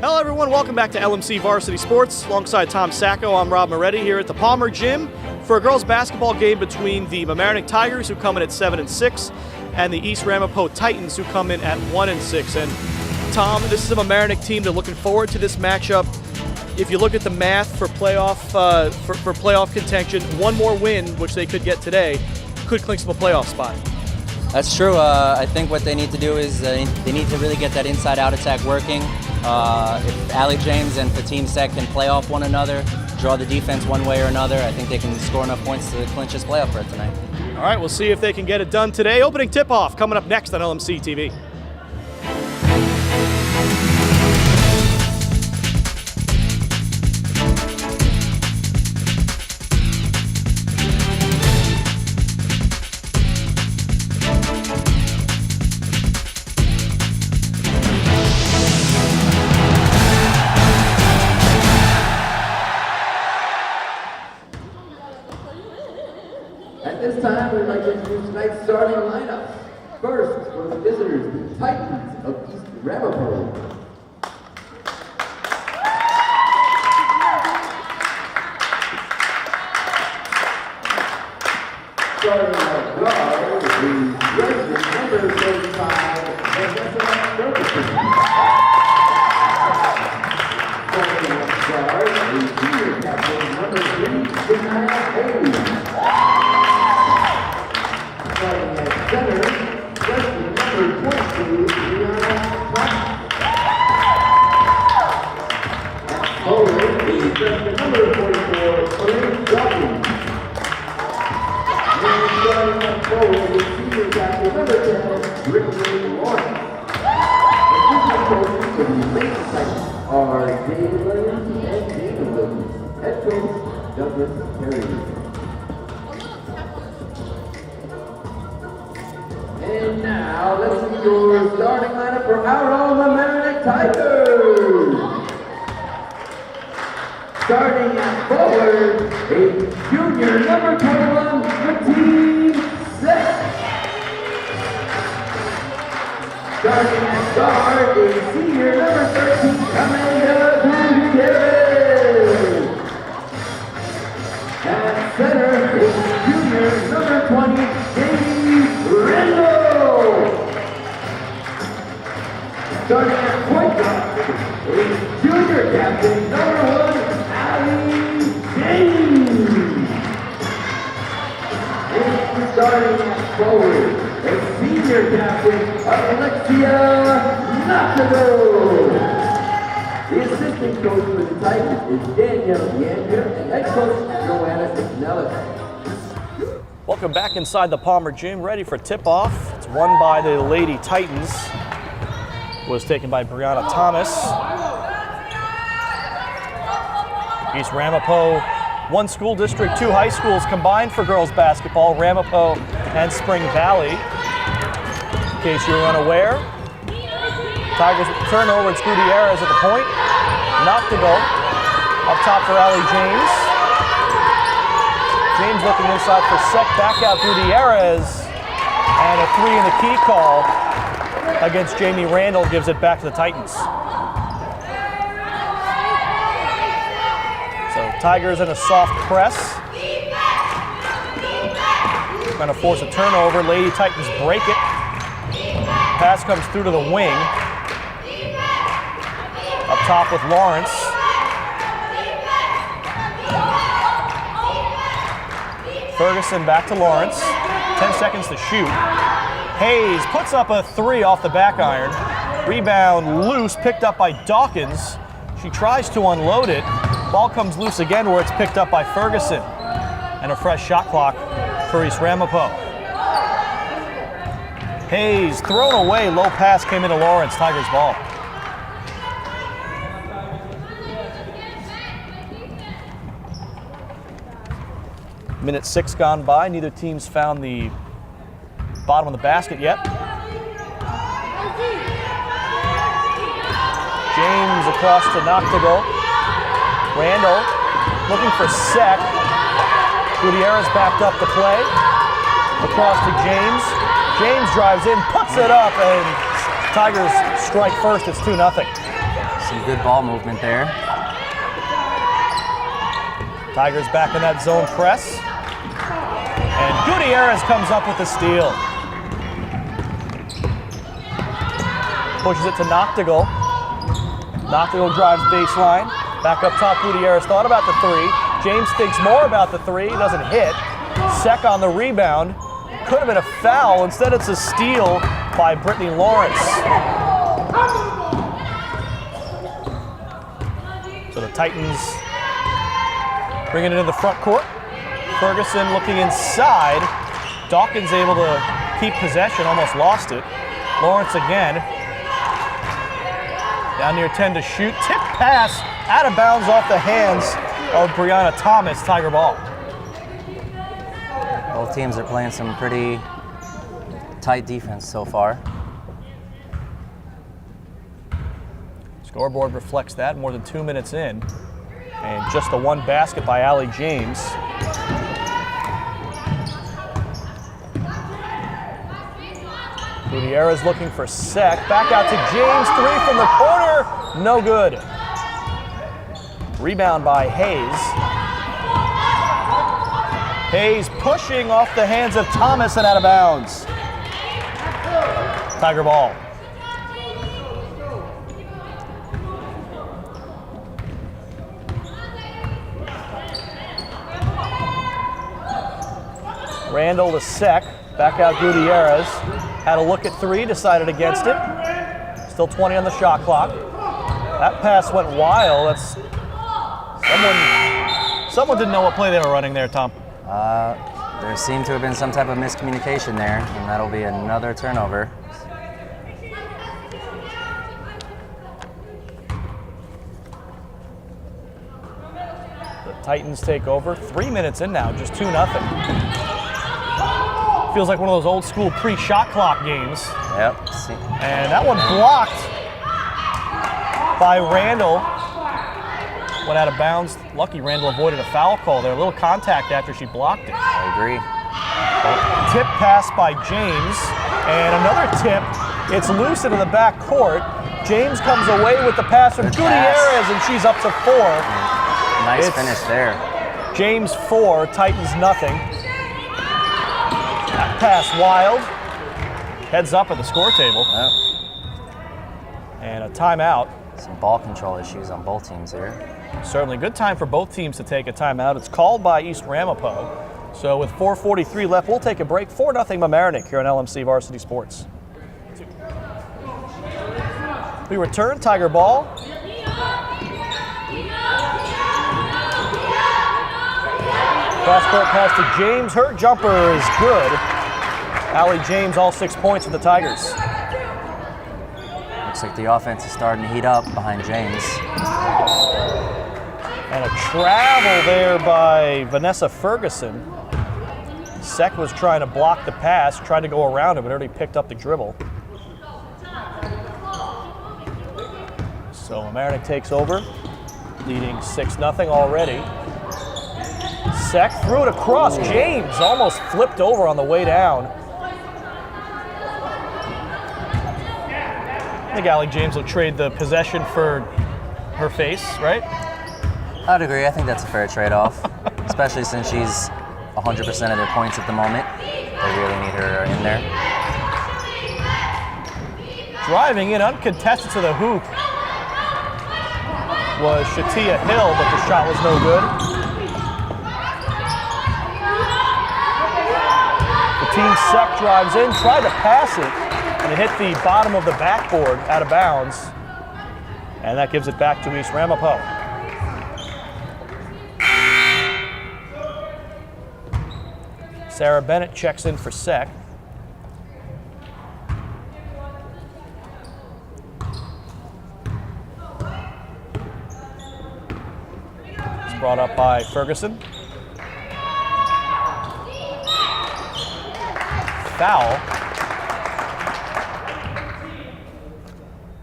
Hello everyone, welcome back to LMC Varsity Sports. Alongside Tom Sacco, I'm Rob Moretti here at the Palmer Gym for a girls basketball game between the Mamaroneck Tigers, who come in at 7-6, and the East Ramapo Titans, who come in at 1-6. And Tom, this is a Mamaroneck team. They're looking forward to this matchup. If you look at the math for playoff for playoff contention, one more win, which they could get today, could clinch them a playoff spot. That's true. I think what they need to do is they need to really get that inside-out attack working. If Allie James and Fatim Sek can play off one another, draw the defense one way or another, I think they can score enough points to clinch this playoff berth tonight. All right, we'll see if they can get it done today. Opening tip-off coming up next on LMC TV. At this time, we'd like to introduce tonight's starting lineup. First, for the visitors, the Titans of East Ramapo. Starting at guard, the freshman number 35, Ferguson. Starting at guard, the senior captain number 3, Hayes. Starting at center, freshman number 22, Brianna Thomas. At forward, the freshman number 44, Elaine Dawkins. And starting at forward, the senior captain number 10, Ricky Lawrence. Assistant coaches for the Lady Titans are David Williams and David Williams. Head coach, Douglas Perry. And now, let's see your starting lineup for our own Mamaroneck Tigers. Starting at forward, a junior number 21, Fatim Sek. Starting at guard, a senior number 13, Amanda Gutierrez. At center, a junior number 20, Jamie Randall. Starting at point guard, a junior captain, number 1, Allie James. And starting at forward, a senior captain, Alexia Nakago. The assistant coach for the Titans is Danielle Yander, and head coach Joanna Nellis. Welcome back inside the Palmer Gym, ready for tip-off. It's won by the Lady Titans. Was taken by Brianna Thomas. East Ramapo, one school district, 2 high schools combined for girls basketball, Ramapo and Spring Valley. In case you were unaware, Tigers turnover, it's Gutierrez at the point. Knocked to go. Up top for Allie James. James looking inside for Sek, back out Gutierrez. And a 3 in the key call against Jamie Randall gives it back to the Titans. So Tigers in a soft press. Going to force a turnover. Lady Titans break it. Pass comes through to the wing. Up top with Lawrence. Ferguson back to Lawrence. 10 seconds to shoot. Hayes puts up a 3 off the back iron. Rebound loose, picked up by Dawkins. She tries to unload it. Ball comes loose again where it's picked up by Ferguson. And a fresh shot clock for East Ramapo. Hayes thrown away, low pass came into Lawrence, Tigers ball. Minute 6 gone by, neither team's found the bottom of the basket yet. James across to Noctigal. Randall looking for Sek. Gutierrez backed up to play. Across to James. James drives in, puts it up, and Tigers strike first. It's 2-0. Some good ball movement there. Tigers back in that zone press. And Gutierrez comes up with the steal. Pushes it to Noctegal. Noctegal drives baseline. Back up top, Gutierrez thought about the three. James thinks more about the three, doesn't hit. Sek on the rebound. Could have been a foul. Instead, it's a steal by Brittany Lawrence. So the Titans bringing it in the front court. Ferguson looking inside. Dawkins able to keep possession, almost lost it. Lawrence again. Down near 10 to shoot. Tip pass out of bounds off the hands of Brianna Thomas. Tiger ball. Both teams are playing some pretty tight defense so far. Scoreboard reflects that, more than 2 minutes in. And just the one basket by Allie James. Gutierrez looking for Sek. Back out to James. Three from the corner. No good. Rebound by Hayes. Hayes pushing off the hands of Thomas and out of bounds. Tiger ball. Randall to Sek. Back out Gutierrez. Had a look at three, decided against it. Still 20 on the shot clock. That pass went wild. That's someone didn't know what play they were running there, Tom. There seemed to have been some type of miscommunication there, and that'll be another turnover. The Titans take over. 3 minutes in now, just 2-0. Feels like one of those old school pre-shot clock games. Yep. And that one blocked by Randall. Went out of bounds. Lucky Randall avoided a foul call there. A little contact after she blocked it. I agree. Tip pass by James. And another tip. It's loose into the back court. James comes away with the pass from Gutierrez, and she's up to 4. Nice finish there. James 4, Titans nothing. That pass wild. Heads up at the score table. Yep. And a timeout. Some ball control issues on both teams here. Certainly good time for both teams to take a timeout. It's called by East Ramapo. So with 4:43 left, we'll take a break. 4-0 Mamaroneck here on LMC Varsity Sports. We return, Tiger ball. Cross-court pass to James. Her jumper is good. Allie James, all 6 points for the Tigers. Looks like the offense is starting to heat up behind James. And a travel there by Vanessa Ferguson. Sek was trying to block the pass, tried to go around it, but already picked up the dribble. So Mamaroneck takes over, leading 6-0 already. Sek threw it across. James almost flipped over on the way down. I think Allie James will trade the possession for her face, right? I'd agree. I think that's a fair trade-off, especially since she's 100% of their points at the moment. They really need her in there. Driving in uncontested to the hoop was Shatia Hill, but the shot was no good. The team Sek drives in, tried to pass it, and it hit the bottom of the backboard out of bounds. And that gives it back to East Ramapo. Sarah Bennett checks in for Sek. It's brought up by Ferguson. Foul.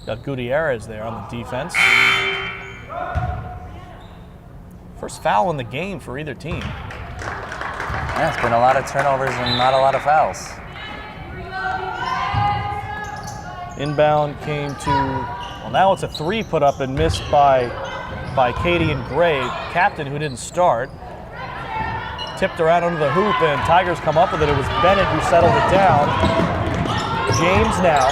Got Gutierrez there on the defense. First foul in the game for either team. Yeah, it's been a lot of turnovers and not a lot of fouls. Inbound came to, well, Now it's a 3 put up and missed by Katie and Gray, captain who didn't start. Tipped around under the hoop and Tigers come up with it. It was Bennett who settled it down. James now.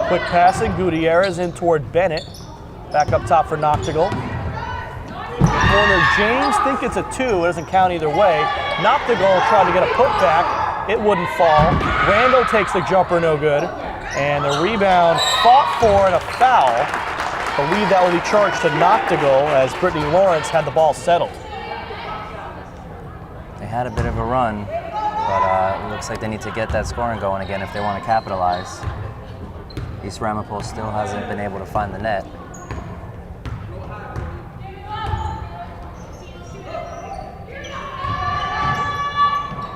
Quick passing, Gutierrez in toward Bennett. Back up top for Noctegal. Corner James, think it's a 2, it doesn't count either way. Noctegal tried to get a putback, it wouldn't fall. Randall takes the jumper, no good. And the rebound fought for and a foul. I believe that will be charged to Noctegal as Brittany Lawrence had the ball settled. They had a bit of a run, but it looks like they need to get that scoring going again if they want to capitalize. East Ramapo still hasn't been able to find the net.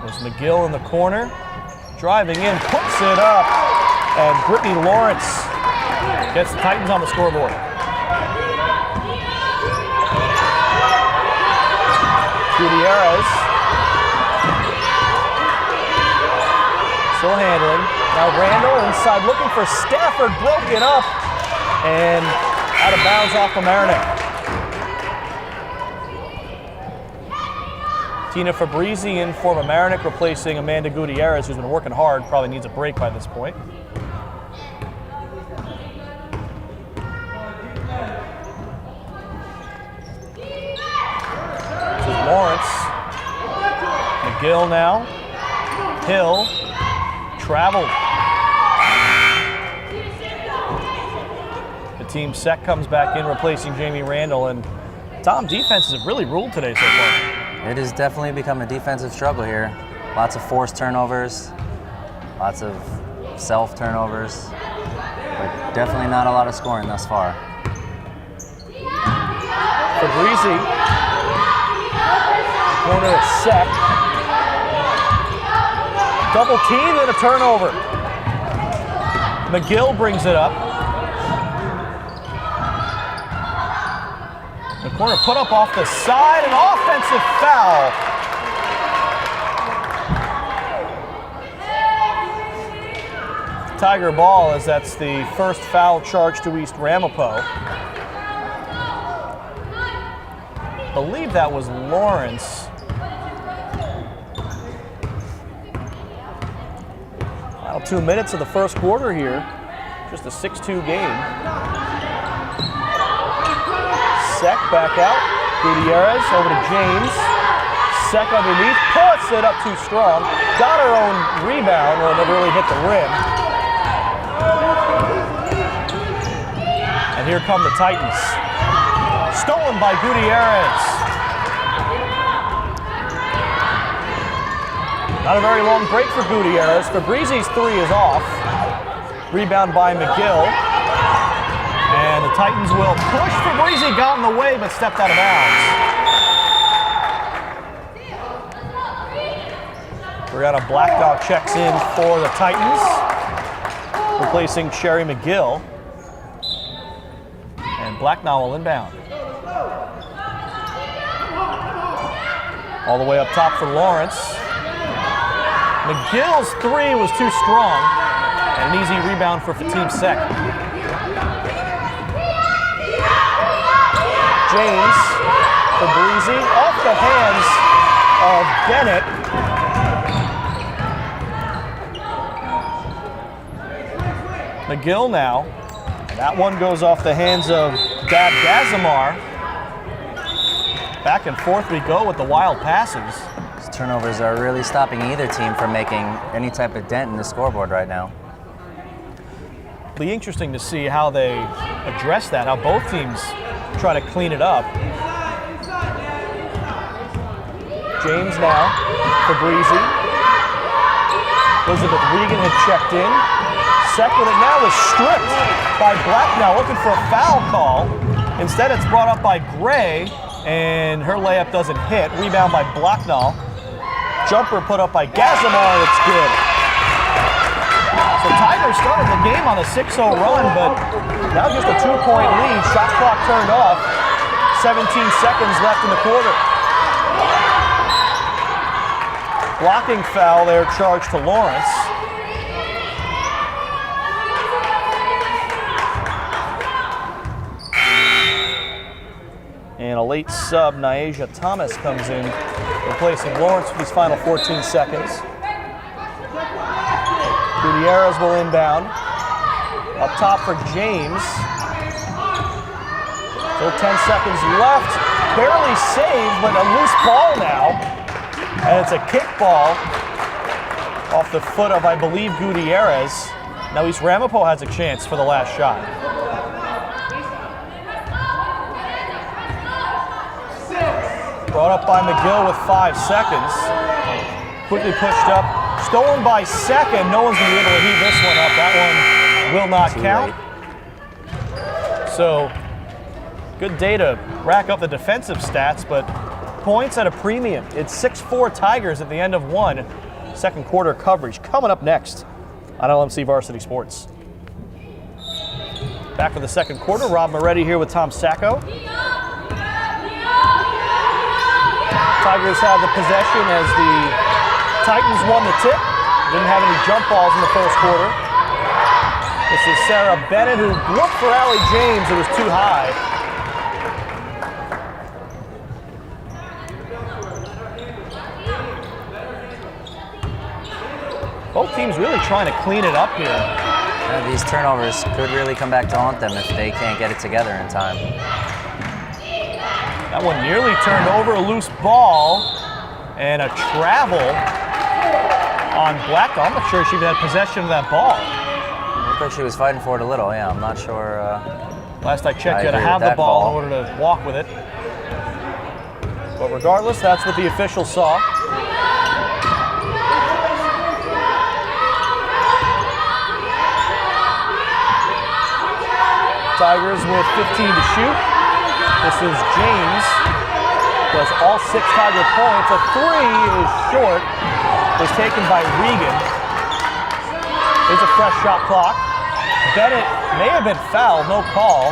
There's McGill in the corner, driving in, puts it up, and Brittany Lawrence gets the Titans on the scoreboard. Gutierrez still handling. Now Randall inside looking for Stafford, broken up and out of bounds off Mamaroneck. Tina Fabrizi in for Mamaroneck, replacing Amanda Gutierrez, who's been working hard, probably needs a break by this point. This is Lawrence. McGill now. Hill. Traveled. The team sec comes back in, replacing Jamie Randall, and Tom, defenses have really ruled today so far. It has definitely become a defensive struggle here. Lots of forced turnovers, lots of self-turnovers, but definitely not a lot of scoring thus far. Fabrizi, corner is set. Double team and a turnover. McGill brings it up. The corner put up off the side, an offensive foul. Tiger ball, as that's the first foul charge to East Ramapo. I believe that was Lawrence. Final 2 minutes of the first quarter here. Just a 6-2 game. Sec back out. Gutierrez over to James. Sec underneath, puts it up too strong. Got her own rebound, or never really hit the rim. And here come the Titans. Stolen by Gutierrez. Not a very long break for Gutierrez. Fabrizi's 3 is off. Rebound by McGill. And the Titans will push. Fabrizi got in the way, but stepped out of bounds. Brianna Blackdock checks in for the Titans, replacing Sherry McGill. And Blackdock will inbound. All the way up top for Lawrence. McGill's 3 was too strong, and an easy rebound for Team Sec. James, Fabrizi, off the hands of Bennett. McGill now, and that one goes off the hands of Dab Gazamar. Back and forth we go with the wild passes. These turnovers are really stopping either team from making any type of dent in the scoreboard right now. It'll be interesting to see how they address that, how both teams try to clean it up. James now, Fabrizi. Elizabeth Regan had checked in. Second, and now is stripped by Blacknell, looking for a foul call. Instead, it's brought up by Gray, and her layup doesn't hit. Rebound by Blacknell. Jumper put up by Gazamar, it's good. So Tigers started the game on a 6-0 run, but now just a 2-point lead. Shot clock turned off. 17 seconds left in the quarter. Blocking foul there charged to Lawrence. a late sub, Nyasia Thomas, comes in, replacing Lawrence for these final 14 seconds. Gutierrez will inbound. Up top for James. Still 10 seconds left. Barely saved, but a loose ball now. And it's a kick ball off the foot of, I believe, Gutierrez. Now East Ramapo has a chance for the last shot. Brought up by McGill with 5 seconds. Quickly pushed up. Stolen by second. No one's going to be able to heave this one up. That one will not count. So, good day to rack up the defensive stats, but points at a premium. It's 6-4 Tigers at the end of one. Second quarter coverage coming up next on LMC Varsity Sports. Back for the second quarter. Rob Moretti here with Tom Sacco. Tigers have the possession as the Titans won the tip. Didn't have any jump balls in the first quarter. This is Sarah Bennett, who looked for Allie James. It was too high. Both teams really trying to clean it up here. Yeah, these turnovers could really come back to haunt them if they can't get it together in time. That one nearly turned over, a loose ball, and a travel on Blackdahl. I'm not sure she even had possession of that ball. Looked like she was fighting for it a little, yeah. I'm not sure. Last I checked, you had to have the ball in order to walk with it. But regardless, that's what the officials saw. Tigers with 15 to shoot. This is James. Does all 6 Tiger points. A 3 is short. Was taken by Regan. There's a fresh shot clock. Bennett may have been fouled, no call.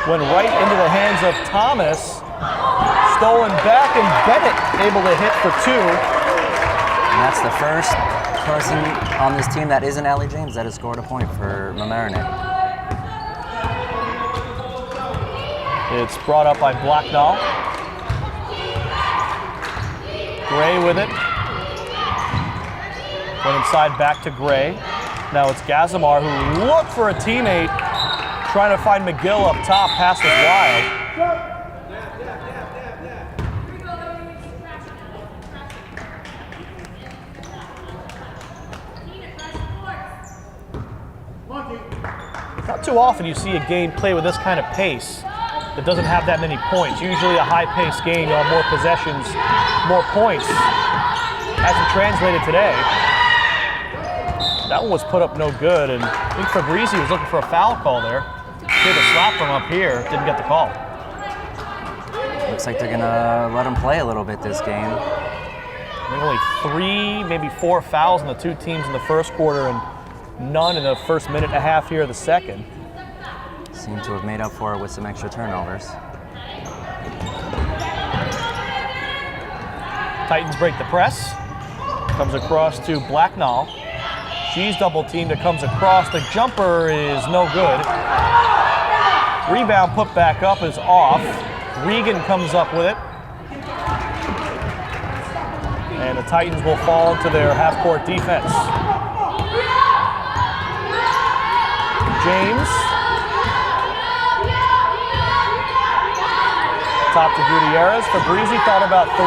Went right into the hands of Thomas. Stolen back, and Bennett able to hit for 2. And that's the first person on this team that isn't Allie James that has scored a point for Mamaroneck. It's brought up by Blackdahl. Gray with it. Went inside back to Gray. Now it's Gazamar who looked for a teammate. Trying to find McGill up top. Pass was wild. Not too often you see a game play with this kind of pace. It doesn't have that many points. Usually a high-paced game, you'll have more possessions, more points. Hasn't translated today. That one was put up no good, and I think Fabrizi was looking for a foul call there. Did a slap from up here, didn't get the call. Looks like they're gonna let them play a little bit this game. I think only 3, maybe 4 fouls in the two teams in the first quarter, and none in the first minute and a half here of the second. Seem to have made up for it with some extra turnovers. Titans break the press. Comes across to Blackdahl. She's double teamed. It comes across. The jumper is no good. Rebound put back up is off. Regan comes up with it. And the Titans will fall into their half-court defense. James. Top to Gutierrez. Fabrizi thought about 3.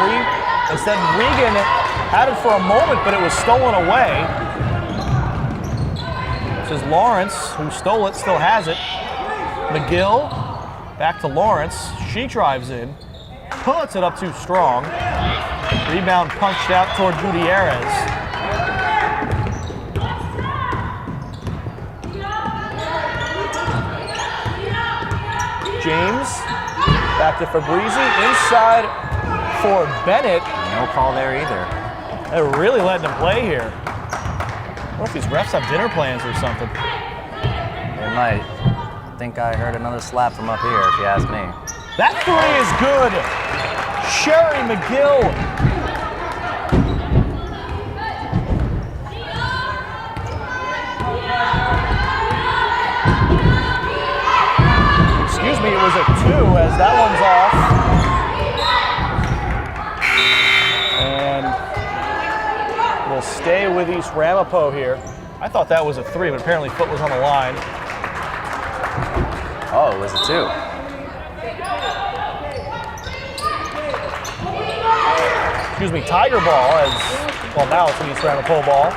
Instead, Regan had it for a moment, but it was stolen away. This is Lawrence, who stole it, still has it. McGill, back to Lawrence. She drives in, puts it up too strong. Rebound punched out toward Gutierrez. James, back to Fabrizi, inside for Bennett. No call there either. They're really letting him play here. I wonder if these refs have dinner plans or something. They might. I think I heard another slap from up here, if you ask me. That 3 is good. Sherry McGill. Excuse me, it was a 2 as that one's off. stay with East Ramapo here. I thought that was a 3, but apparently foot was on the line. Oh, it was a 2. Excuse me, Tiger ball as, well, now it's an East Ramapo ball.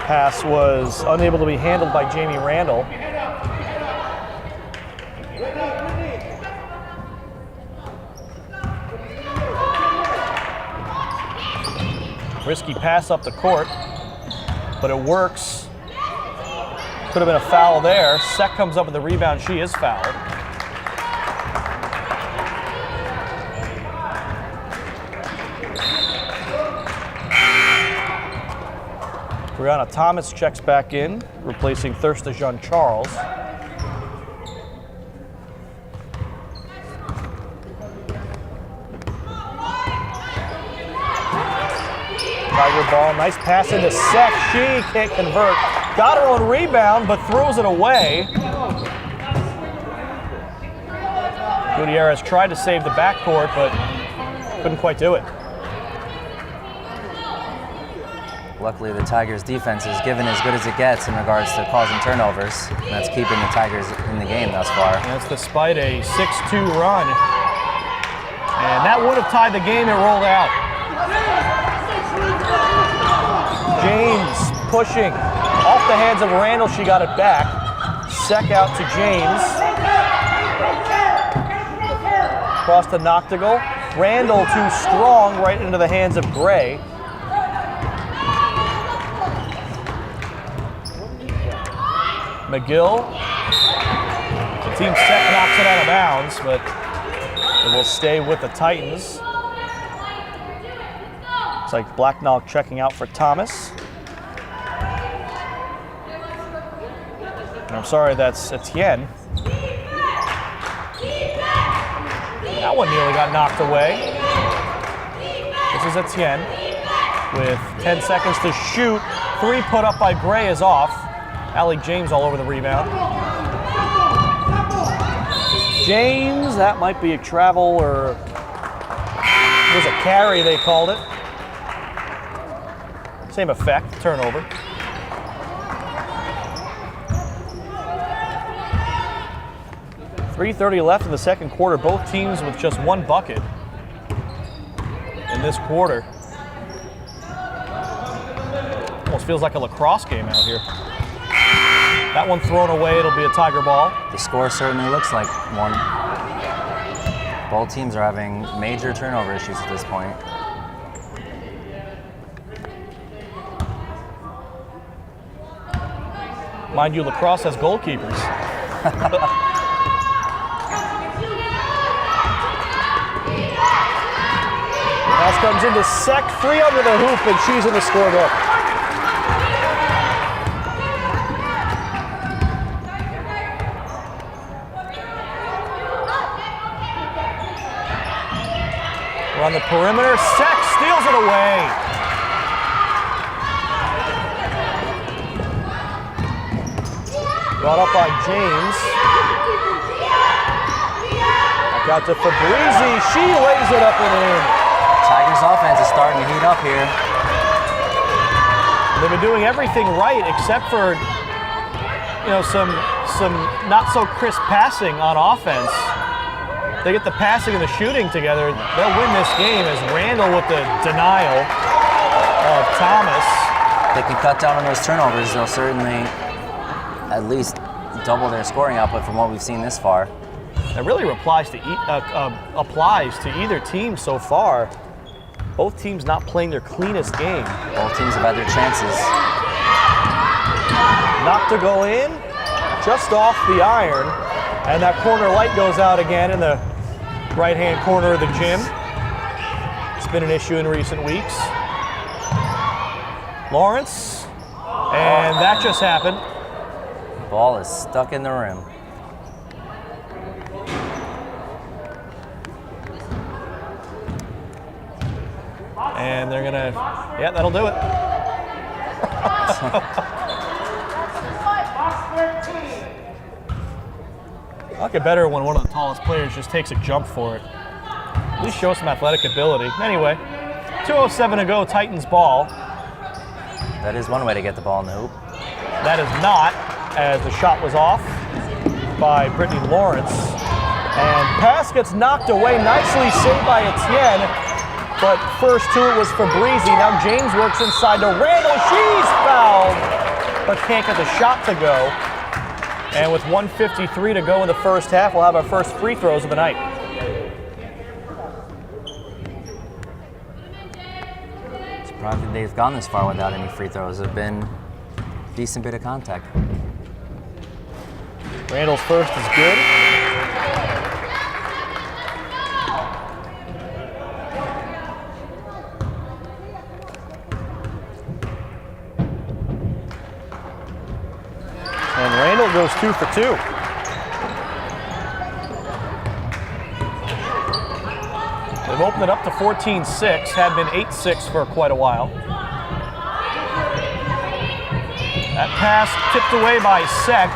Pass was unable to be handled by Jamie Randall. Risky pass up the court, but it works. Could have been a foul there. Sek comes up with the rebound. She is fouled. Brianna Thomas checks back in, replacing Thirsta Jean-Charles. Tiger ball, nice pass into Sek. She can't convert. Got her own rebound, but throws it away. Gutierrez tried to save the backcourt, but couldn't quite do it. Luckily, the Tigers' defense is given as good as it gets in regards to causing turnovers. And that's keeping the Tigers in the game thus far. And that's despite a 6-2 run. And that would have tied the game. It rolled out. James pushing off the hands of Randall. She got it back. Sek out to James. Across to Noctegal. Randall too strong, right into the hands of Gray. McGill. The team Sek knocks it out of bounds, but it will stay with the Titans. It's like Blacknall checking out for Thomas. And I'm sorry, that's Etienne. That one nearly got knocked away. This is Etienne with 10 seconds to shoot. 3 put up by Gray is off. Allie James all over the rebound. James, that might be a travel or it was a carry, they called it. Same effect, turnover. .330 left in the second quarter. Both teams with just 1 bucket in this quarter. Almost feels like a lacrosse game out here. That one thrown away, it'll be a Tiger ball. The score certainly looks like one. Both teams are having major turnover issues at this point. Mind you, lacrosse has goalkeepers. Pass comes into Sek, 3 under the hoop, and she's in the scorebook. On the perimeter, Sek steals it away. Brought up by James. Back out to Fabrizi. She lays it up and in. Tigers offense is starting to heat up here. They've been doing everything right except for, some not so crisp passing on offense. They get the passing and the shooting together, they'll win this game as Randall with the denial of Thomas. If they can cut down on those turnovers, they'll certainly at least double their scoring output from what we've seen this far. It really applies to either team so far. Both teams not playing their cleanest game. Both teams have had their chances. Knocked to go in, just off the iron, and that corner light goes out again in the right-hand corner of the gym. It's been an issue in recent weeks. Lawrence, and that just happened. Ball is stuck in the rim. And they're gonna, yeah, that'll do it. I'll get better when one of the tallest players just takes a jump for it. At least show some athletic ability. Anyway, 2:07 to go, Titans ball. That is one way to get the ball in the hoop. That is not, as the shot was off by Brittany Lawrence. And pass gets knocked away, nicely saved by Etienne. But first to it was Fabrizi. Now James works inside to Randall. She's fouled, but can't get the shot to go. And with 1:53 to go in the first half, we'll have our first free throws of the night. Surprised that they've gone this far without any free throws. Have been a decent bit of contact. Randall's first is good. And Randall goes 2 for 2. They've opened it up to 14-6, had been 8-6 for quite a while. That pass tipped away by Sek.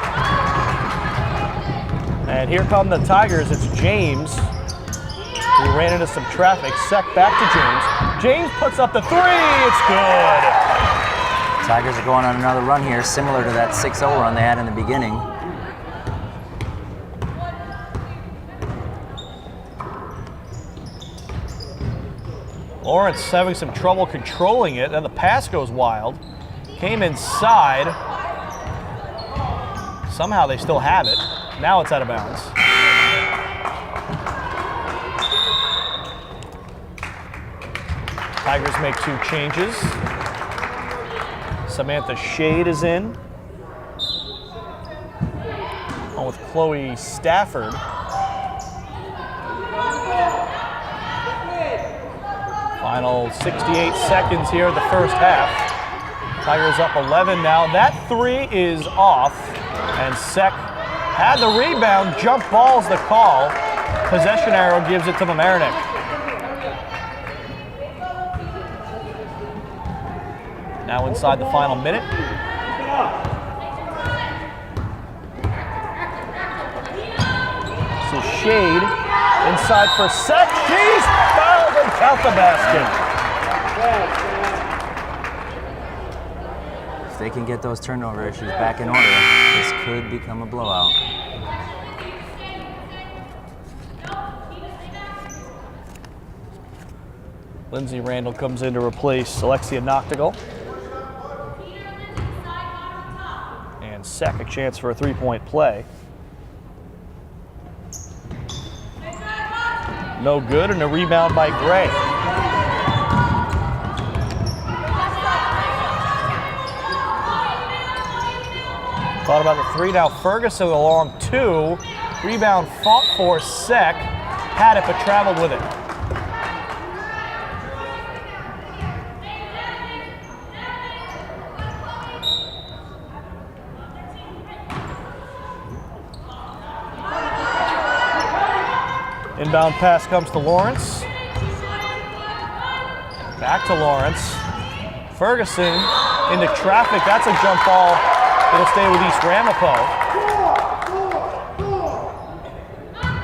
And here come the Tigers, it's James. He ran into some traffic, Sek back to James. James puts up the three, it's good. Tigers are going on another run here, similar to that 6-0 run they had in the beginning. Lawrence having some trouble controlling it, and the pass goes wild. Came inside. Somehow they still have it. Now it's out of bounds. Tigers make 2 changes. Samantha Shade is in. On with Chloe Stafford. Final 68 seconds here in the first half. Tigers up 11 now. That three is off, and Sek had the rebound. Jump ball's the call. Possession arrow gives it to Mamaroneck. Now inside the final minute. So Shade inside for Sek. She's fouled and count the basket. If they can get those turnover issues back in order, this could become a blowout. Lindsay Randall comes in to replace Alexia Noctegal. And Sek a chance for a three-point play. No good, and a rebound by Gray. Thought about the three, now Ferguson along 2. Rebound fought for Sek. Had it, but traveled with it. Inbound pass comes to Lawrence. Back to Lawrence. Ferguson into traffic. That's a jump ball. It'll stay with East Ramapo.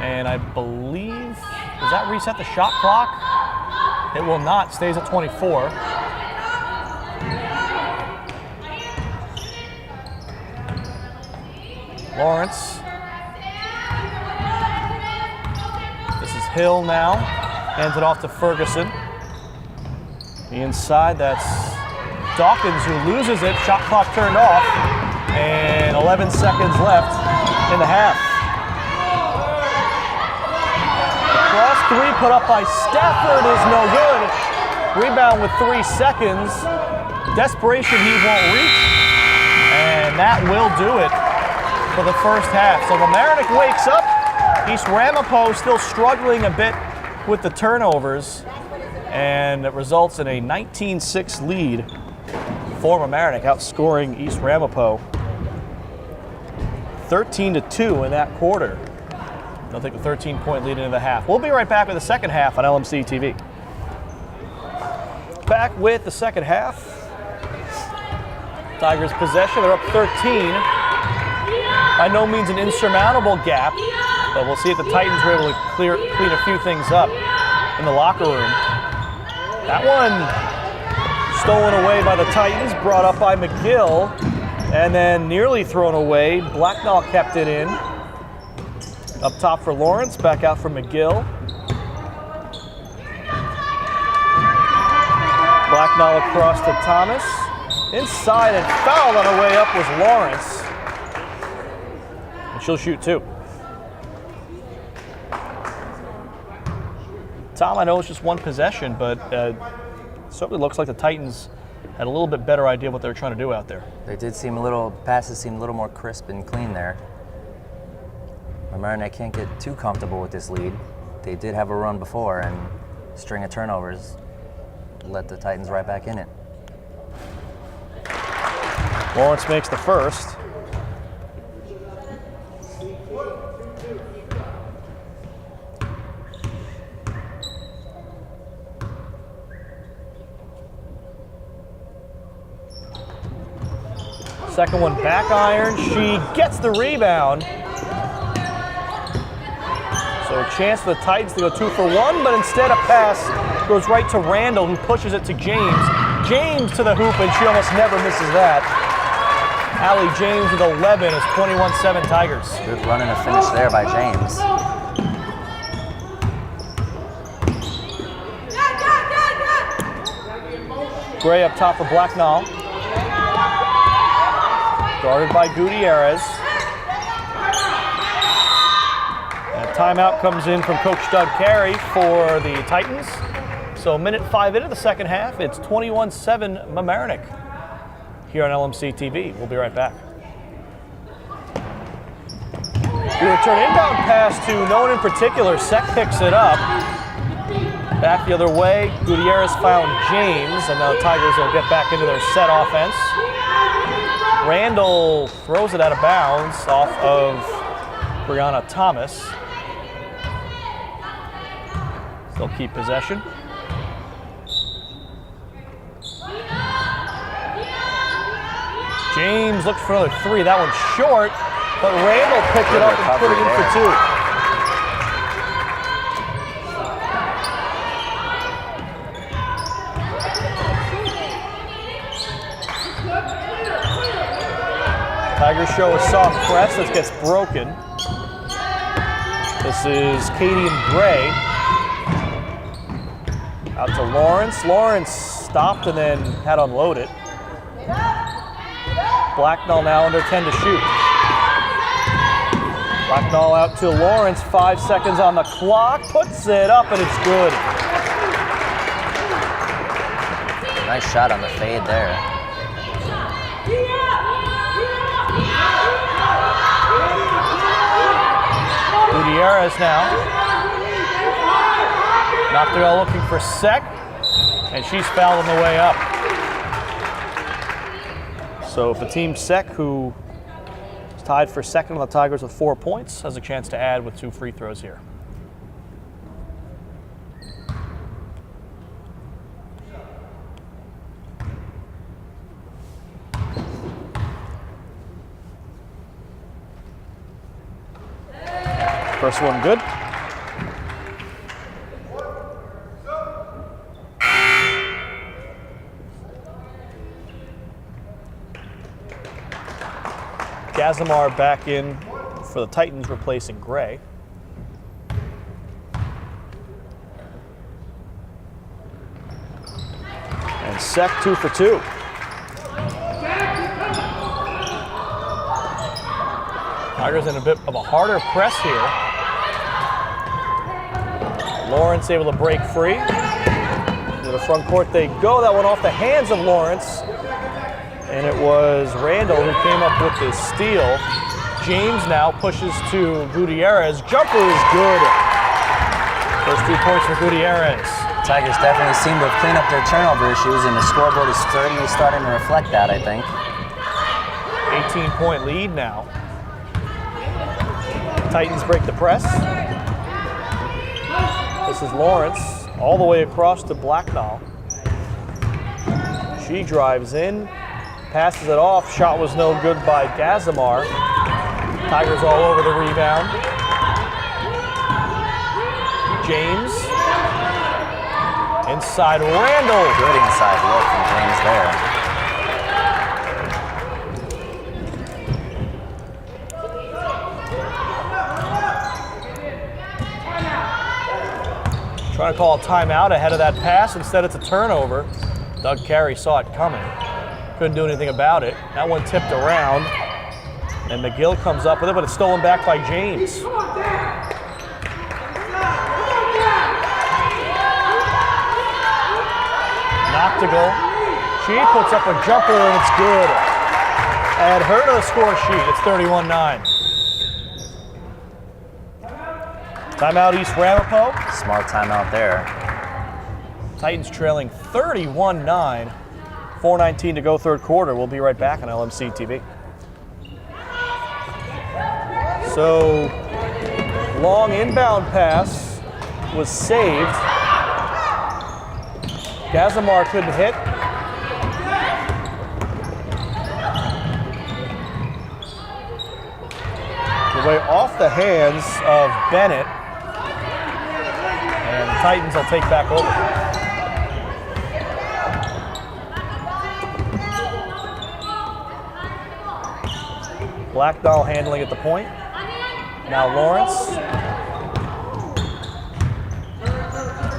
And I believe, does that reset the shot clock? It will not. Stays at 24. Lawrence. Hill now, hands it off to Ferguson. The inside, that's Dawkins who loses it. Shot clock turned off, and 11 seconds left in the half. The cross three put up by Stafford is no good. Rebound with 3 seconds. Desperation he won't reach, and that will do it for the first half. So Mamaroneck wakes up. East Ramapo still struggling a bit with the turnovers, and it results in a 19-6 lead for Mamaroneck, outscoring East Ramapo 13-2 in that quarter. They'll take a 13-point lead into the half. We'll be right back with the second half on LMC TV. Back with the second half. Tigers possession, they're up 13. By no means an insurmountable gap, but we'll see if the Titans are able to clean a few things up in the locker room. That one stolen away by the Titans, brought up by McGill, and then nearly thrown away. Blacknall kept it in. Up top for Lawrence, back out for McGill. Blacknall across to Thomas. Inside and fouled on her way up was Lawrence. And she'll shoot 2. Tom, I know it's just one possession, but certainly looks like the Titans had a little bit better idea what they were trying to do out there. They did seem passes seemed a little more crisp and clean there. Mamaroneck can't get too comfortable with this lead. They did have a run before, and string of turnovers let the Titans right back in it. Lawrence makes the first. Second one back iron. She gets the rebound. So a chance for the Titans to go 2 for 1, but instead a pass goes right to Randall, who pushes it to James. James to the hoop, and she almost never misses that. Allie James with 11 is 21-7 Tigers. Good run and a finish there by James. Gray up top for Blacknall. Guarded by Gutierrez. And a timeout comes in from Coach Doug Carey for the Titans. So 1:05 into the second half, it's 21-7 Mamaroneck here on LMC TV. We'll be right back. We return inbound pass to no one in particular. Sek picks it up. Back the other way, Gutierrez found James, and now the Tigers will get back into their set offense. Randall throws it out of bounds off of Brianna Thomas. Still keep possession. James looks for another 3. That one's short, but Randall picked it up and put it in for 2. Tigers show a soft press that gets broken. This is Katie and Gray. Out to Lawrence. Lawrence stopped and then had to unload it. Blacknall now under 10 to shoot. Blacknall out to Lawrence, 5 seconds on the clock, puts it up and it's good. Nice shot on the fade there. Gutierrez now. Knocked it all looking for Sek, and she's fouled on the way up. So for Team Sek, who is tied for second on the Tigers with 4 points, has a chance to add with 2 free throws here. First one good. Gazamar back in for the Titans, replacing Gray. And Sek 2 for 2. Tigers in a bit of a harder press here. Lawrence able to break free. To the front court they go. That went off the hands of Lawrence. And it was Randall who came up with the steal. James now pushes to Gutierrez. Jumper is good. First 2 points for Gutierrez. Tigers definitely seem to have cleaned up their turnover issues, and the scoreboard is certainly starting to reflect that, I think. 18-point lead now. Titans break the press. This is Lawrence all the way across to Blacknall. She drives in. Passes it off. Shot was no good by Gazamar. Tigers all over the rebound. James Inside Randall. Good inside look from James there. Trying to call a timeout ahead of that pass. Instead, it's a turnover. Doug Carey saw it coming. Couldn't do anything about it. That one tipped around. And McGill comes up with it, but it's stolen back by James. Noctigal. She puts up a jumper and it's good. Add her to the score sheet. It's 31-9. Timeout East Ramapo. Smart timeout there. Titans trailing 31-9. 4:19 to go third quarter. We'll be right back on LMC TV. So, long inbound pass was saved. Gazamar couldn't hit. Away off the hands of Bennett. And the Titans will take back over. Blackdahl handling at the point. Now Lawrence.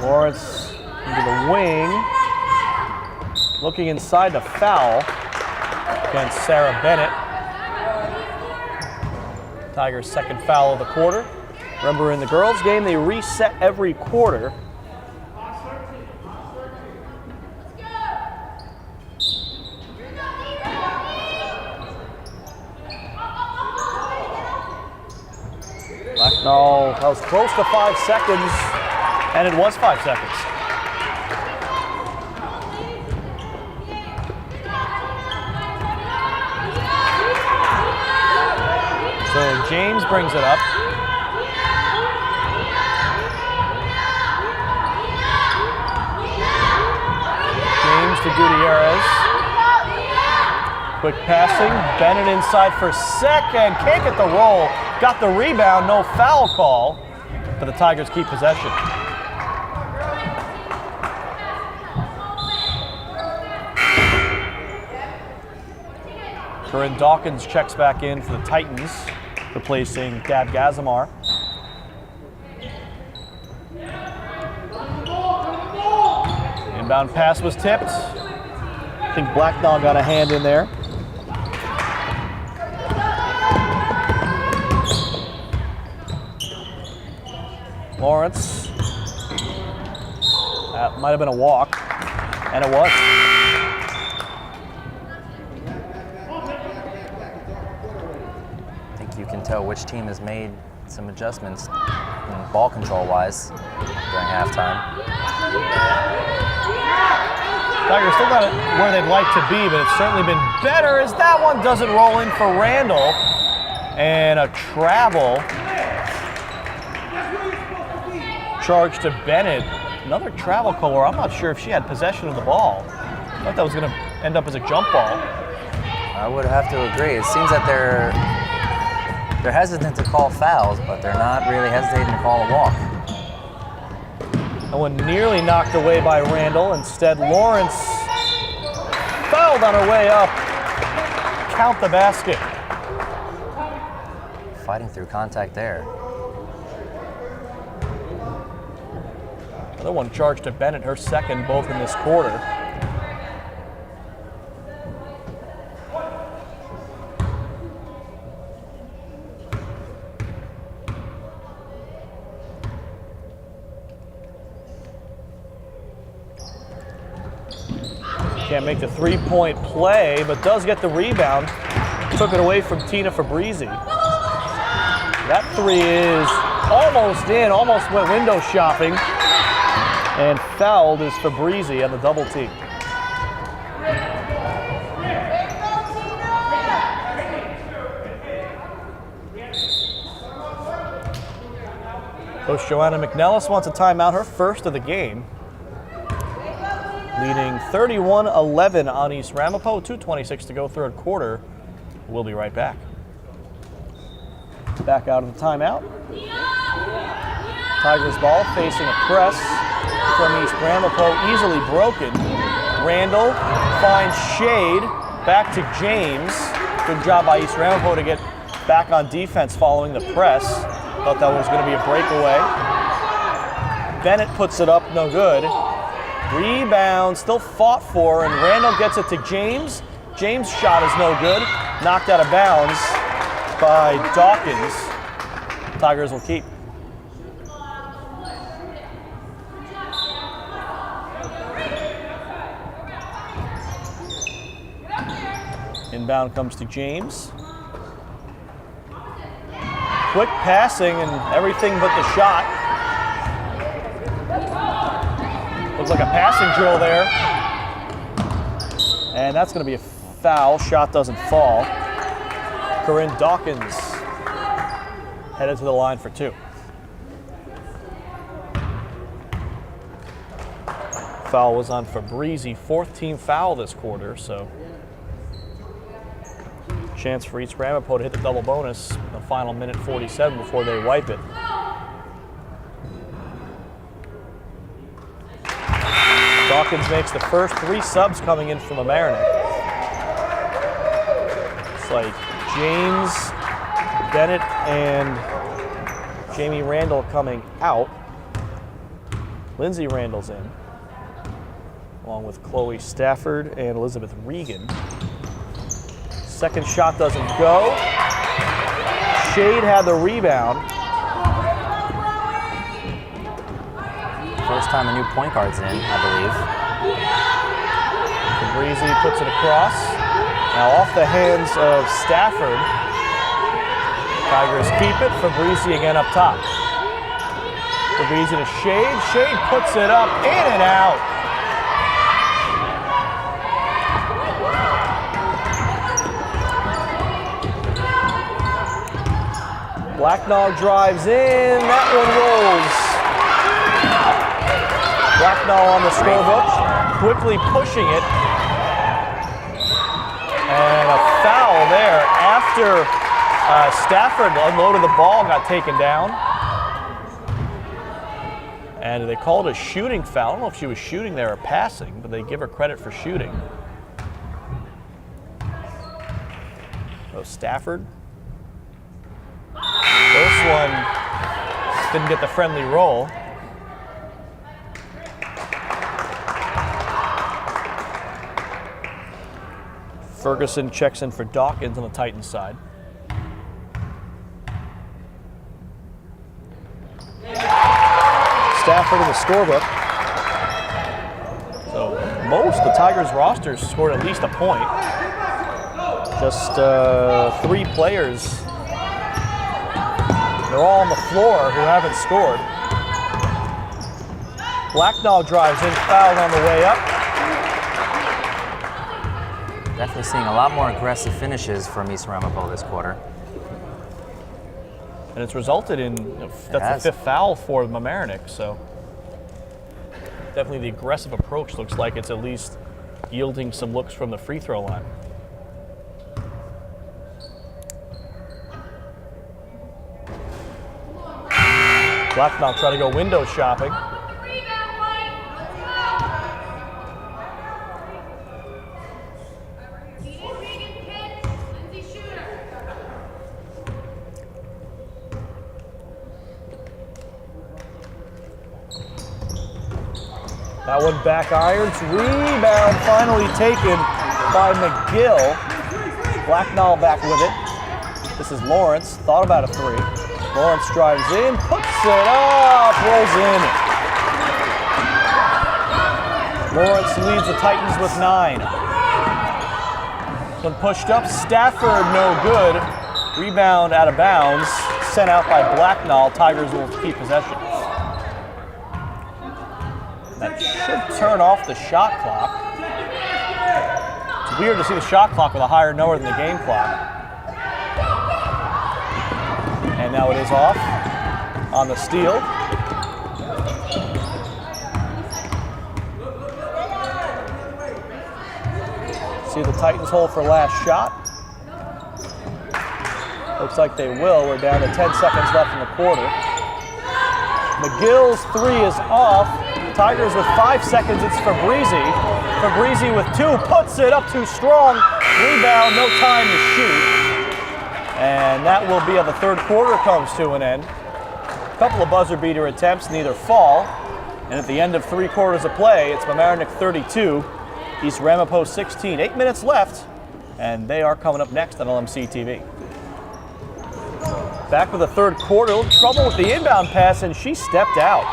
Lawrence into the wing. Looking inside the foul against Sarah Bennett. Tigers' second foul of the quarter. Remember, in the girls' game, they reset every quarter. No, that was close to 5 seconds, and it was 5 seconds. So James brings it up. James to Gutierrez. Quick passing, Bennett inside for second, can't get the roll. Got the rebound, no foul call, but the Tigers keep possession. Corinne Dawkins checks back in for the Titans, replacing Dab Gazamar. Inbound pass was tipped. I think Blackdahl got a hand in there. Lawrence. That might have been a walk, and it was. I think you can tell which team has made some adjustments ball control-wise during halftime. Tigers still not where they'd like to be, but it's certainly been better as that one doesn't roll in for Randall. And a travel charge to Bennett. Another travel call where I'm not sure if she had possession of the ball. I thought that was going to end up as a jump ball. I would have to agree. It seems that they're hesitant to call fouls, but they're not really hesitating to call a walk. That one nearly knocked away by Randall. Instead, Lawrence fouled on her way up. Count the basket. Fighting through contact there. Another one charged to Bennett, her second, both in this quarter. Can't make the three-point play, but does get the rebound. Took it away from Tina Fabrizi. That three is almost in, almost went window shopping. And fouled is Fabrizi on the double team. Coach Joanna McNellis wants a timeout, her first of the game. Leading 31-11 on East Ramapo, 2:26 to go third quarter. We'll be right back. Back out of the timeout. Tigers ball facing a press. from East Ramapo, easily broken. Randall finds Shade, back to James. Good job by East Ramapo to get back on defense following the press. Thought that was going to be a breakaway. Bennett puts it up, no good. Rebound, still fought for, and Randall gets it to James. James' shot is no good. Knocked out of bounds by Dawkins. Tigers will keep. Inbound comes to James. Quick passing and everything but the shot. Looks like a passing drill there. And that's going to be a foul. Shot doesn't fall. Corinne Dawkins headed to the line for 2. Foul was on Fabrizi, 4th team foul this quarter, so chance for East Ramapo to hit the double bonus in the final minute 47 before they wipe it. Dawkins makes the first 3 subs coming in from Mamaroneck. It's like James, Bennett, and Jamie Randall coming out. Lindsay Randall's in, along with Chloe Stafford and Elizabeth Regan. Second shot doesn't go. Shade had the rebound. First time a new point guard's in, I believe. Fabrizi puts it across. Now off the hands of Stafford. Tigers keep it. Fabrizi again up top. Fabrizi to Shade. Shade puts it up, in and out. Blacknall drives in. That one rolls. Blacknall on the scorebook, quickly pushing it. And a foul there after Stafford unloaded the ball, got taken down. And they called a shooting foul. I don't know if she was shooting there or passing, but they give her credit for shooting. So Stafford. First one didn't get the friendly roll. Ferguson checks in for Dawkins on the Titans side. Stafford in the scorebook. So most of the Tigers rosters scored at least a point. Just 3 players. They're all on the floor who haven't scored. Blacknall drives in, fouled on the way up. Definitely seeing a lot more aggressive finishes from East Ramapo this quarter. And it's resulted in, that's the 5th foul for Mamaroneck, so definitely the aggressive approach looks like it's at least yielding some looks from the free throw line. Blacknall trying to go window shopping. That one back irons, rebound finally taken by McGill. Blacknall back with it. This is Lawrence, thought about a 3. Lawrence drives in, puts it up, rolls in. Lawrence leads the Titans with 9. When pushed up, Stafford no good. Rebound out of bounds, sent out by Blacknall. Tigers will keep possession. That should turn off the shot clock. It's weird to see the shot clock with a higher number than the game clock. And now it is off on the steal. See the Titans hold for last shot. Looks like they will. We're down to 10 seconds left in the quarter. McGill's 3 is off. Tigers with 5 seconds, it's Fabrizi. Fabrizi with 2, puts it up too strong. Rebound, no time to shoot. And that will be how the third quarter comes to an end. A couple of buzzer beater attempts, neither fall. And at the end of 3 quarters of play, it's Mamaroneck 32, East Ramapo 16. 8 minutes left, and they are coming up next on LMC TV. Back with the third quarter, a little trouble with the inbound pass, and she stepped out.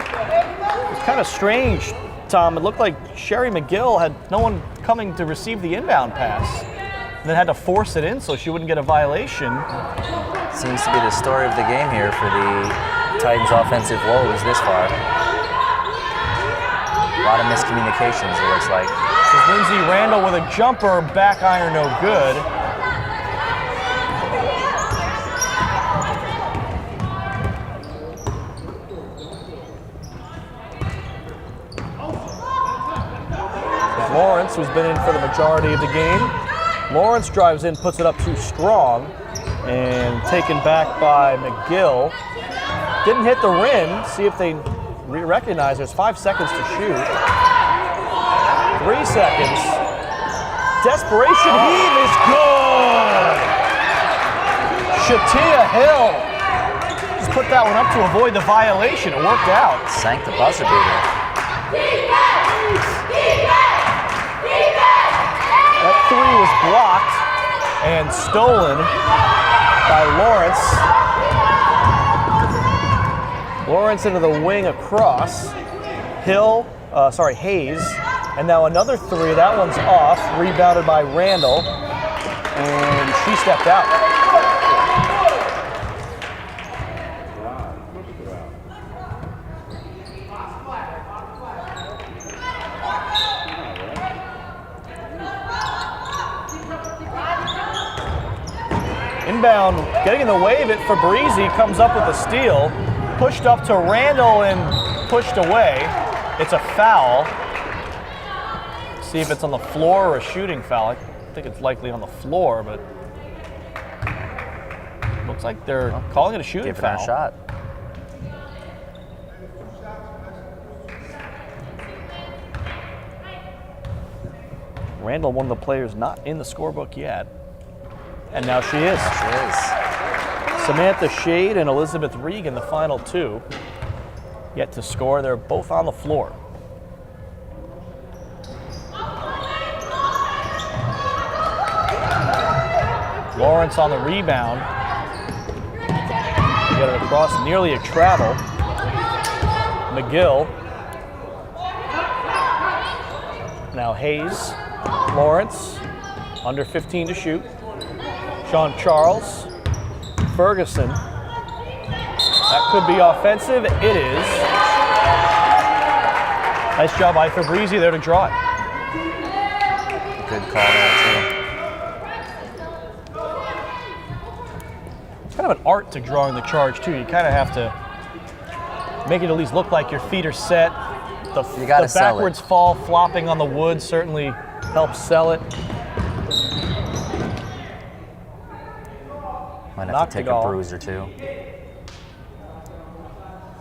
It was kind of strange, Tom. It looked like Sherry McGill had no one coming to receive the inbound pass, and then had to force it in so she wouldn't get a violation. Seems to be the story of the game here for the Titans' offensive woes this far. A lot of miscommunications, it looks like. This is Lindsay Randall with a jumper, back iron no good. Lawrence, who's been in for the majority of the game. Lawrence drives in, puts it up too strong, and taken back by McGill. Didn't hit the rim. See if they recognize there's 5 seconds to shoot. 3 seconds. Desperation heave is good. Shatia Hill just put that one up to avoid the violation. It worked out. Sank the buzzer beater. That 3 was blocked and stolen by Lawrence. Lawrence into the wing across. Hayes. And now another 3, that one's off, rebounded by Randall. And she stepped out. Inbound, getting in the way of it, Fabrizi comes up with a steal. Pushed up to Randall and pushed away. It's a foul. See if it's on the floor or a shooting foul. I think it's likely on the floor, but looks like they're calling it a shooting Giving her foul. a shot. Randall, one of the players not in the scorebook yet. And now she is. She is. Samantha Shade and Elizabeth Regan, the final 2, yet to score. They're both on the floor. Lawrence on the rebound. Get it across, nearly a travel. McGill. Now Hayes. Lawrence, under 15 to shoot. Sean Charles. Ferguson. That could be offensive. It is. Nice job by Fabrizi there to draw it. Good call there, too. It's kind of an art to drawing the charge, too. You kind of have to make it at least look like your feet are set. The backwards fall flopping on the wood certainly helps sell it. Might have to take a bruise or 2.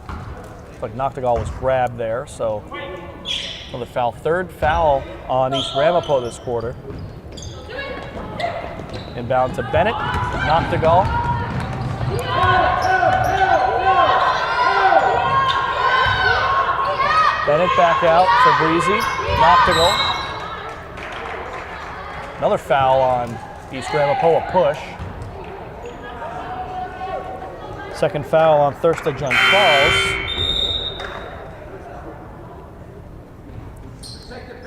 Looks like Noctegal was grabbed there, so another foul. Third foul on East Ramapo this quarter. Inbound to Bennett, Noctegal. Bennett back out for Breezy, Noctegal. Another foul on East Ramapo, a push. Second foul on Thirsta John Charles.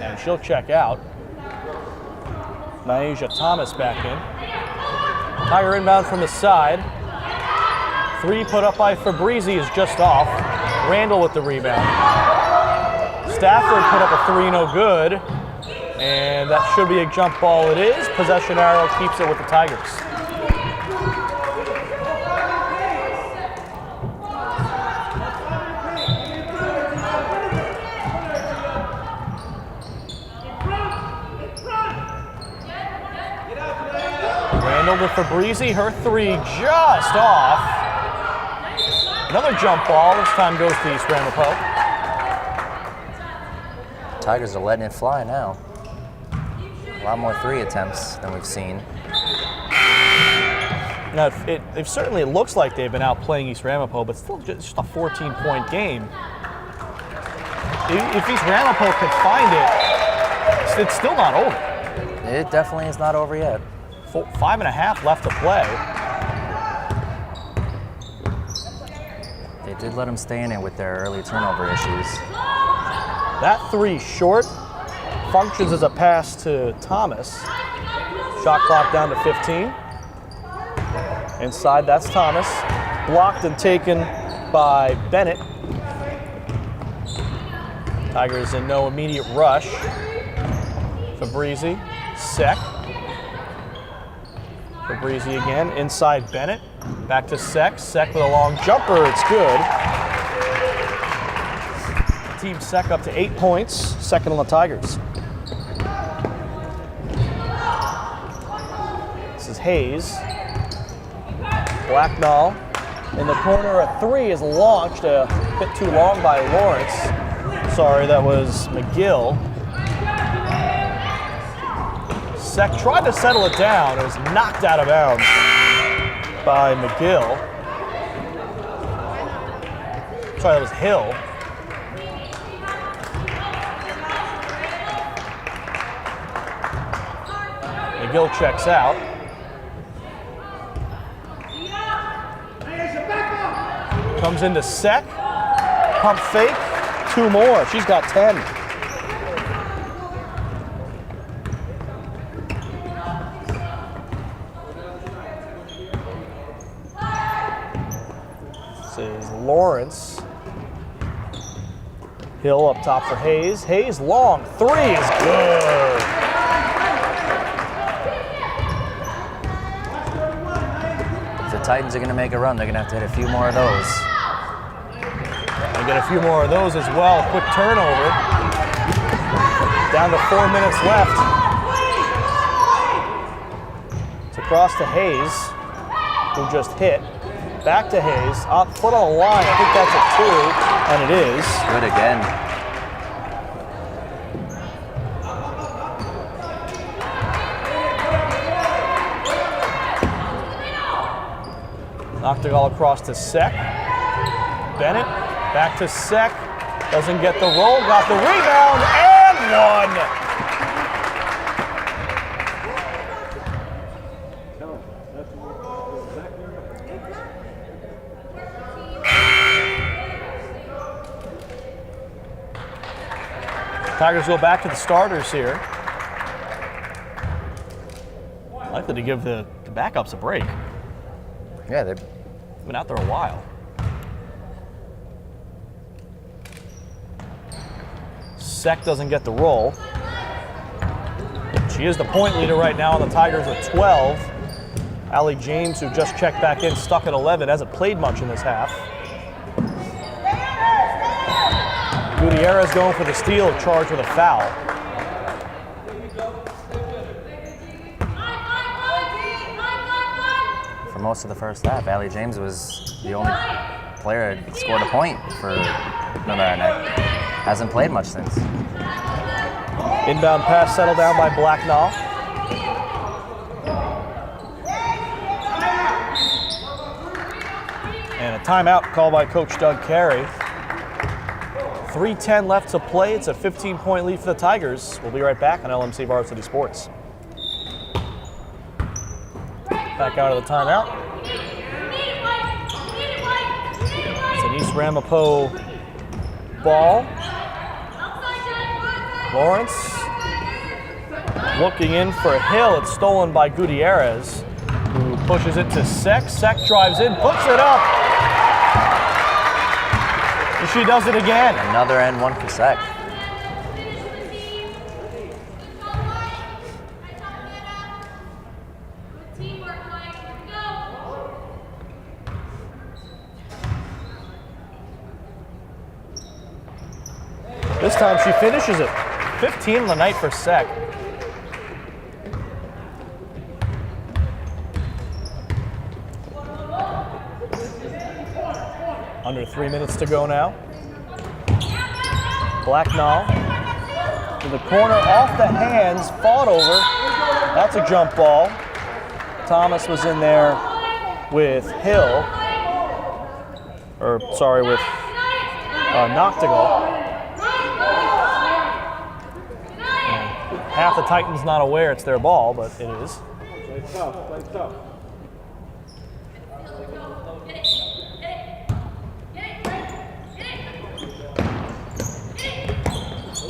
And she'll check out. Naisha Thomas back in. Tiger inbound from the side. 3 put up by Fabrizi is just off. Randall with the rebound. Stafford put up a 3, no good. And that should be a jump ball. It is. Possession arrow keeps it with the Tigers. Randall to Fabrizi, her 3 just off. Another jump ball, this time goes to East Ramapo. Tigers are letting it fly now. A lot more 3 attempts than we've seen. Now, it certainly looks like they've been outplaying East Ramapo, but still just a 14-point game. If East Ramapo could find it, it's still not over. It definitely is not over yet. 5.5 left to play. They did let them stay in it with their early turnover issues. That 3 short functions as a pass to Thomas. Shot clock down to 15. Inside, that's Thomas. Blocked and taken by Bennett. Tigers in no immediate rush. Fabrizi, Sek. Fabrizi again, inside Bennett. Back to Sek. Sek with a long jumper, it's good. Team Sek up to 8 points, second on the Tigers. This is Hayes. Blacknall in the corner, a 3 is launched, a bit too long by Lawrence. Sorry, that was McGill. Sek tried to settle it down, it was knocked out of bounds by McGill. Sorry, that was Hill. McGill checks out. Comes into Sek. Pump fake. 2 more. She's got 10. This is Lawrence. Hill up top for Hayes. Hayes long. 3 is good. If the Titans are going to make a run, they're going to have to hit a few more of those. They get a few more of those as well. Quick turnover. Down to 4 minutes left. It's across to Hayes, who just hit. Back to Hayes. Up, foot on the line. I think that's a 2, and it is. Good again. Knocked it all across to Sek. Bennett, back to Sek. Doesn't get the roll, got the rebound, and 1. Tigers go back to the starters here. Likely to give the backups a break. Yeah, they've been out there a while. Sek doesn't get the roll. She is the point leader right now on the Tigers with 12. Allie James, who just checked back in, stuck at 11, hasn't played much in this half. Gutierrez going for the steal, charged with a foul. For most of the first half, Allie James was the only player that scored a point for Mamaroneck. Hasn't played much since. Inbound pass settled down by Blacknall. And a timeout called by Coach Doug Carey. 3:10 left to play. It's a 15-point lead for the Tigers. We'll be right back on LMC Varsity Sports. Back out of the timeout. It's an East Ramapo ball. Lawrence looking in for a Hill. It's stolen by Gutierrez, who pushes it to Sek. Sek drives in, puts it up. And she does it again. Another and 1 for Sek. This time she finishes it. 15 on the night for Sek. Under 3 minutes to go now. Blacknall To the corner, off the hands, fought over. That's a jump ball. Thomas was in there with Hill. Or, sorry, with Noctegal. Half the Titans not aware it's their ball, but it is.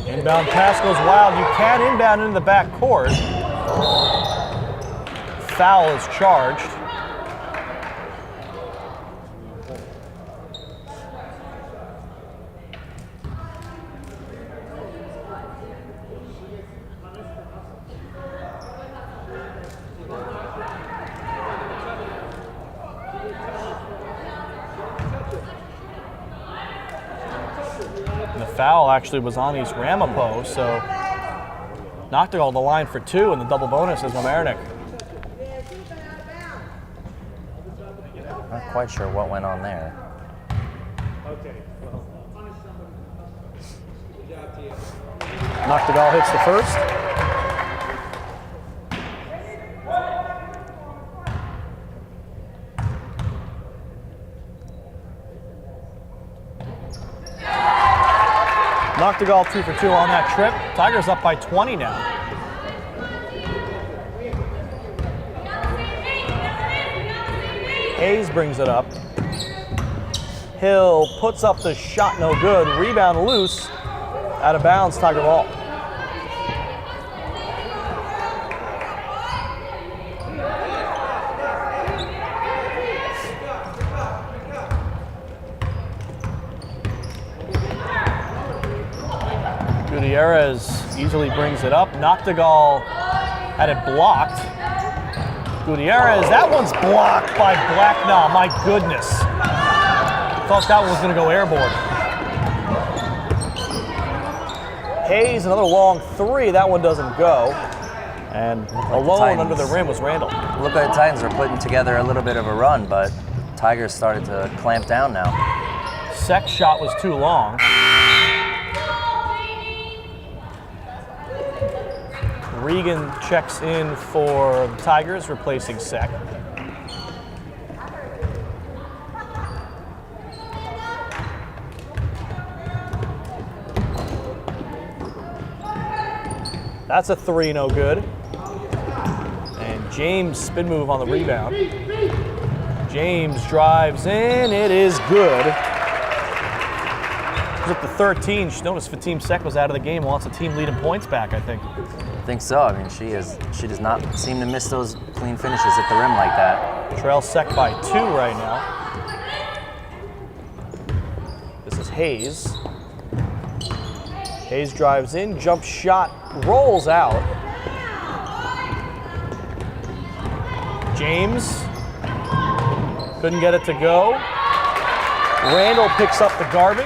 Inbound pass goes wild. You can inbound into the back court. Foul is charged. And the foul actually was on East Ramapo, so Noctegal the line for 2, and the double bonus is Mamaroneck. Not quite sure what went on there. Noctegal hits the first. Noctegal 2 for 2 on that trip. Tigers up by 20 now. Hayes brings it up. Hill puts up the shot, no good. Rebound loose. Out of bounds, Tiger ball. Gutierrez easily brings it up. Noctegal had it blocked. Gutierrez, that one's blocked by Blacknall. My goodness. Thought that one was going to go airborne. Hayes, another long 3. That one doesn't go. And alone under the rim was Randall. Look like the Titans are putting together a little bit of a run, but Tigers started to clamp down now. Seck's shot was too long. Regan checks in for the Tigers, replacing Seck. That's a 3, no good. And James spin move on the rebound. James drives in, it is good. He's up to 13. She noticed Fatim Seck was out of the game, wants a team lead in points back, I think. I think so. I mean, she does not seem to miss those clean finishes at the rim like that. Trail Seck by 2 right now. This is Hayes. Hayes drives in, jump shot, rolls out. James couldn't get it to go. Randall picks up the garbage.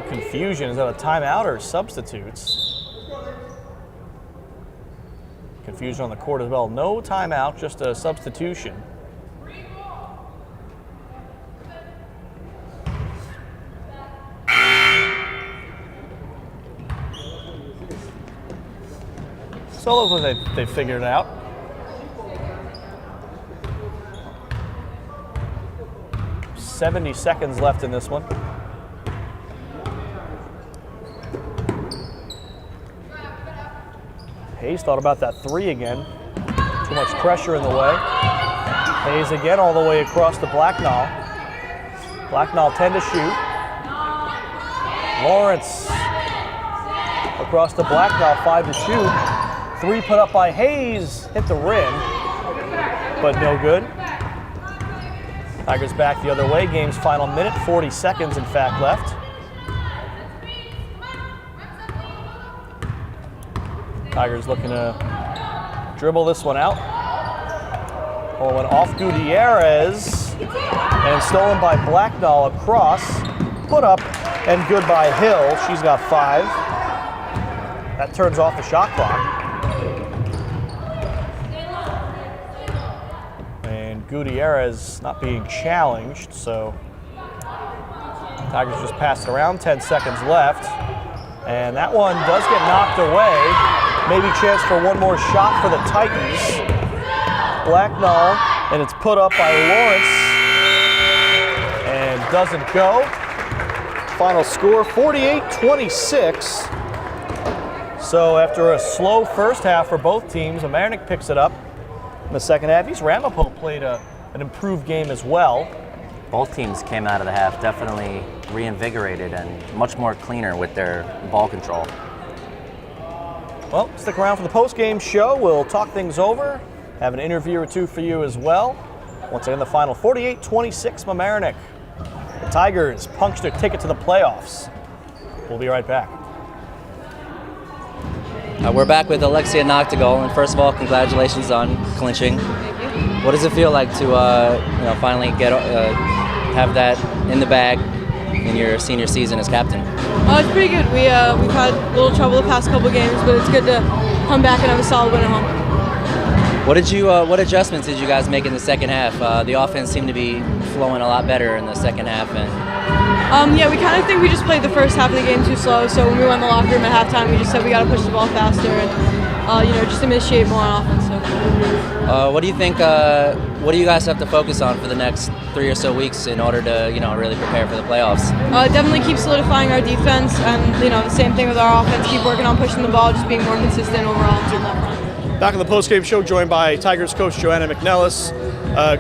Confusion. Is that a timeout or substitutes? Confusion on the court as well. No timeout, just a substitution. So hopefully they figured it out. $70 seconds left in this one. Hayes thought about that 3 again. Too much pressure in the way. Hayes again all the way across to Blacknall. Blacknall 10 to shoot. Lawrence across to Blacknall, 5 to shoot. 3 put up by Hayes, hit the rim, but no good. Tigers back the other way. Game's final minute, 40 seconds in fact left. Tigers looking to dribble this one out. One off Gutierrez and stolen by Blacknall across. Put up and good by Hill. She's got 5. That turns off the shot clock. And Gutierrez not being challenged, so Tigers just passed it around, 10 seconds left. And that one does get knocked away. Maybe chance for one more shot for the Titans. Blacknall, and it's put up by Lawrence. And doesn't go. Final score, 48-26. So after a slow first half for both teams, Mamaroneck picks it up in the second half. Ramapo played an improved game as well. Both teams came out of the half definitely reinvigorated and much more cleaner with their ball control. Well, stick around for the post-game show. We'll talk things over, have an interview or two for you as well. Once again, the final 48-26 Mamaroneck. The Tigers punched their ticket to the playoffs. We'll be right back. We're back with Alexia Noctegal, and first of all, congratulations on clinching. Thank you. What does it feel like to finally get have that in the bag in your senior season as captain? It's pretty good. We've had a little trouble the past couple games, but it's good to come back and have a solid win at home. What adjustments did you guys make in the second half? The offense seemed to be flowing a lot better in the second half, and yeah, we kind of think we just played the first half of the game too slow. So when we went in the locker room at halftime, we just said we got to push the ball faster and just initiate more on offense. So. What do you think? What do you guys have to focus on for the next 3 or so weeks in order to really prepare for the playoffs? Definitely keep solidifying our defense, and the same thing with our offense. Keep working on pushing the ball, just being more consistent overall on that front. Back on the post-game show, joined by Tigers coach Joanna McNellis.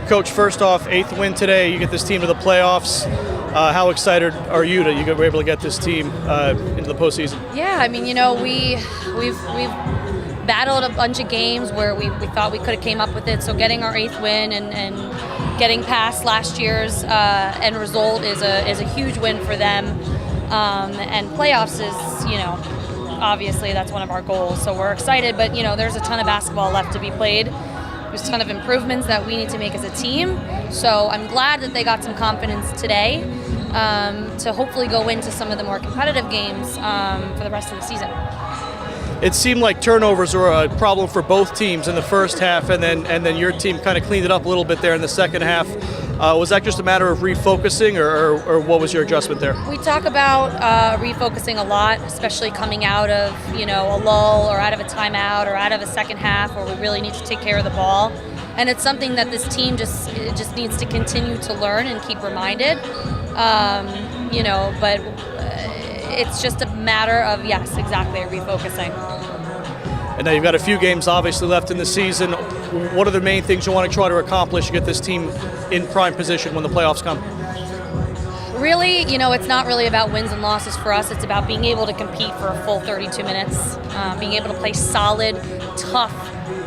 Coach, first off, 8th win today. You get this team to the playoffs. How excited are you that you were able to get this team into the postseason? Yeah, I mean, we've battled a bunch of games where we thought we could have came up with it. So getting our 8th win and getting past last year's end result is a huge win for them. And playoffs is, obviously that's one of our goals. So we're excited, but there's a ton of basketball left to be played. There's a ton of improvements that we need to make as a team. So I'm glad that they got some confidence today to hopefully go into some of the more competitive games for the rest of the season. It seemed like turnovers were a problem for both teams in the first half, and then your team kind of cleaned it up a little bit there in the second half. Was that just a matter of refocusing, or what was your adjustment there? We talk about refocusing a lot, especially coming out of a lull or out of a timeout or out of a second half where we really need to take care of the ball. And it's something that this team just needs to continue to learn and keep reminded. But it's just a matter of, yes, exactly, refocusing. And now you've got a few games obviously left in the season. What are the main things you want to try to accomplish to get this team in prime position when the playoffs come? Really, it's not really about wins and losses for us. It's about being able to compete for a full 32 minutes, being able to play solid, tough,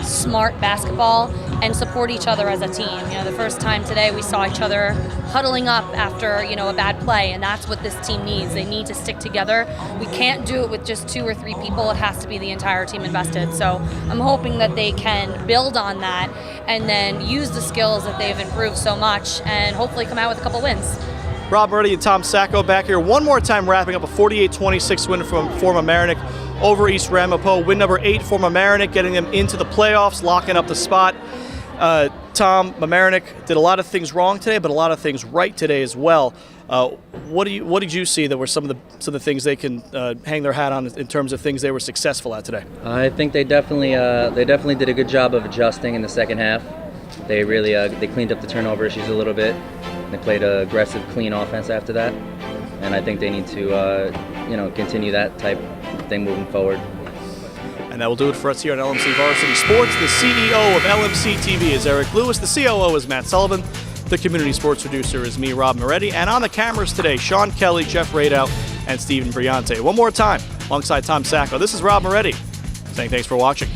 smart basketball and support each other as a team. The first time today we saw each other huddling up after, a bad play, and that's what this team needs. They need to stick together. We can't do it with just 2 or 3 people. It has to be the entire team invested. So I'm hoping that they can build on that and then use the skills that they've improved so much and hopefully come out with a couple wins. Rob Moretti and Tom Sacco back here one more time, wrapping up a 48-26 win for Mamaroneck over East Ramapo. Win number 8 for Mamaroneck, getting them into the playoffs, locking up the spot. Tom, Mamaroneck did a lot of things wrong today, but a lot of things right today as well. What did you see that were some of the things they can hang their hat on in terms of things they were successful at today? I think they definitely did a good job of adjusting in the second half. They really they cleaned up the turnover issues a little bit. They played an aggressive, clean offense after that, and I think they need to continue that type of thing moving forward. And that will do it for us here on LMC Varsity Sports. The CEO of LMC TV is Eric Lewis. The COO is Matt Sullivan. The community sports producer is me, Rob Moretti. And on the cameras today, Sean Kelly, Jeff Radow, and Stephen Briante. One more time, alongside Tom Sacco, this is Rob Moretti saying thanks for watching.